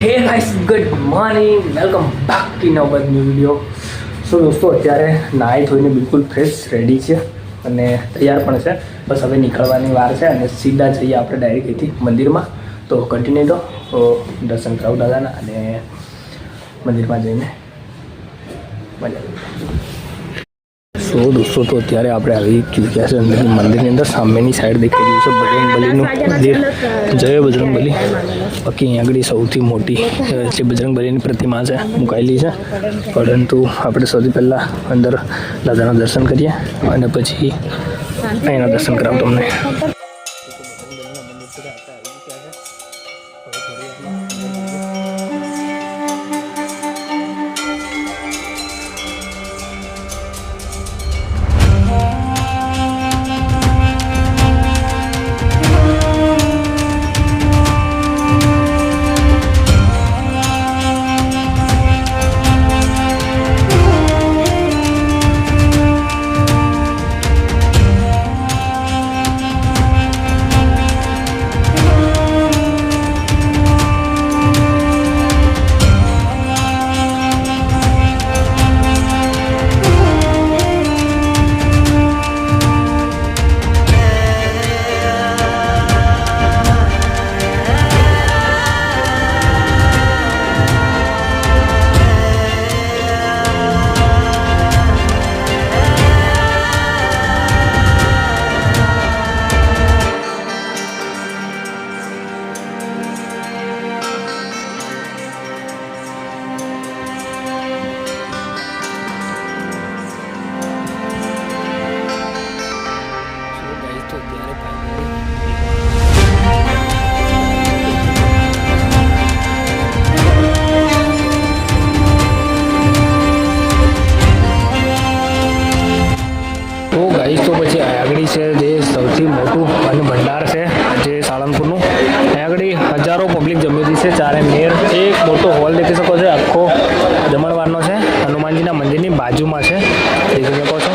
હે guys, good morning, welcome back to નવર new video. So દોસ્તો, અત્યારે નાહી ધોઈને બિલકુલ ફ્રેશ રેડી છે અને તૈયાર પણ છે. બસ હવે નીકળવાની વાર છે અને સીધા જઈએ આપણે ડાયરેક્ટ અહીંથી મંદિરમાં. તો કન્ટિન્યુ તો દર્શન કરાવું દાદાના અને મંદિરમાં જઈને મજા. સો દોસ્તો, તો અત્યારે આપણે આવી ચૂક્યા છે મંદિરની અંદર. સામેની સાઈડ દેખાઈ રહ્યું છે બજરંગબલીનું મંદિર. જય બજરંગબલી. બાકી અહીં આગળ સૌથી મોટી જે બજરંગબલીની પ્રતિમા છે મુકાયેલી છે. પરંતુ આપણે સૌથી પહેલાં અંદર દાદાના દર્શન કરીએ અને પછી અહીંના દર્શન કરાવું તમને. તો પછી આગળ છે જે સૌથી મોટું અન્ન ભંડાર છે જે સાળંગપુરનું. આગળ હજારો પબ્લિક જમેલી છે. ચારે મેર એક મોટો હોલ દેખી શકો છો. આખો જમણવારનો છે. હનુમાનજીના મંદિરની બાજુમાં છે, દેખી શકો છો.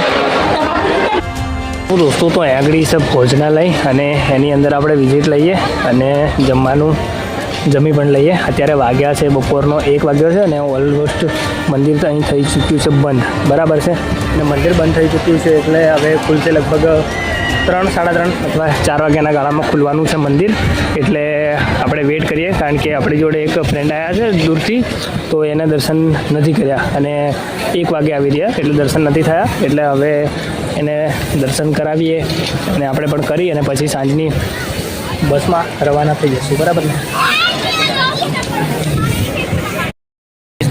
તો દોસ્તો, તો આગળ છે ભોજનાલય અને એની અંદર આપણે વિઝિટ લઈએ અને જમવાનું જમી પણ લઈએ. અત્યારે વાગ્યા છે બપોરનો 1 વાગ્યો છે અને ઓલમોસ્ટ મંદિર તો અહીં થઈ ચૂક્યું છે બંધ, બરાબર છે. અને મંદિર બંધ થઈ ચૂક્યું છે એટલે હવે ખુલશે લગભગ 3, 3:30 અથવા 4 વાગ્યાના ગાળામાં ખુલવાનું છે મંદિર. એટલે આપણે વેઇટ કરીએ, કારણ કે આપણી જોડે એક ફ્રેન્ડ આવ્યા છે દૂરથી, તો એને દર્શન નથી કર્યા અને 1 વાગે આવી રહ્યા એટલે દર્શન નથી થયા. એટલે હવે એને દર્શન કરાવીએ અને આપણે પણ કરી અને પછી સાંજની બસમાં રવાના થઈ જશું, બરાબર ને.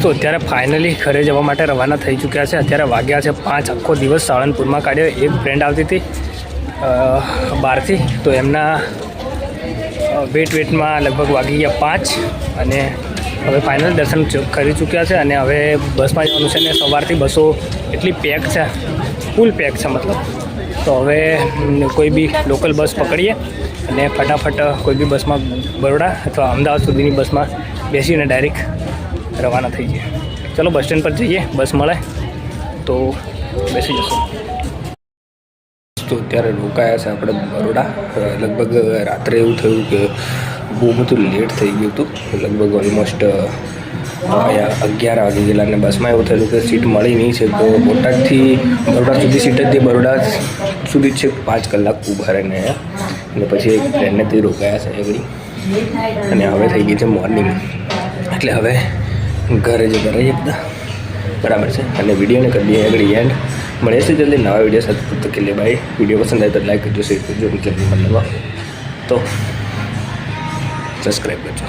તો અત્યારે ફાઇનલી ઘરે જવા માટે રવાના થઈ ચૂક્યા છે. અત્યારે વાગ્યા છે 5. આખો દિવસ સાળંગપુરમાં કાઢ્યો. એક ફ્રેન્ડ આવતી હતી બહારથી, તો એમના વેટમાં લગભગ વાગી ગયા 5 અને હવે ફાઇનલ દર્શન કરી ચૂક્યા છે અને હવે બસમાં જવાનું છે. ને સવારથી બસો એટલી પેક છે, ફૂલ પેક છે મતલબ. તો હવે કોઈ બી લોકલ બસ પકડીએ અને ફટાફટ કોઈ બી બસમાં બરોડા અથવા અમદાવાદ સુધીની બસમાં બેસીને ડાયરેક્ટ રવાના થઈ જઈએ. ચલો બસ સ્ટેન્ડ પર જઈએ, બસ મળે તો બેસી જશું. તો અત્યારે રોકાયા છે આપણે બરોડા. લગભગ રાત્રે એવું થયું કે બહુ બધું લેટ થઈ ગયું હતું. લગભગ ઓલમોસ્ટ 11 વાગી ગયેલા અને બસમાં એવું થયેલું કે સીટ મળી નહીં છે. તો બોટાદથી બરોડા સુધી સીટ જ બરોડા સુધી છે 5 કલાક ઊભા રહીને અને પછી એક ફ્રેન્ડને તે રોકાયા છે આગળ. અને હવે થઈ ગઈ છે મોર્નિંગ, એટલે હવે ઘરે જ રહીએ બધા, બરાબર છે. અને વિડીયોને કરી દઈએ આગળ એન્ડ. મળે છે જલ્દી નવા વિડીયો સાથે. તો કે લે ભાઈ, વિડીયો પસંદ આવે તો લાઈક કરજો, શેર કરજો, જલ્દી મતલબ તો સબસ્ક્રાઈબ કરજો.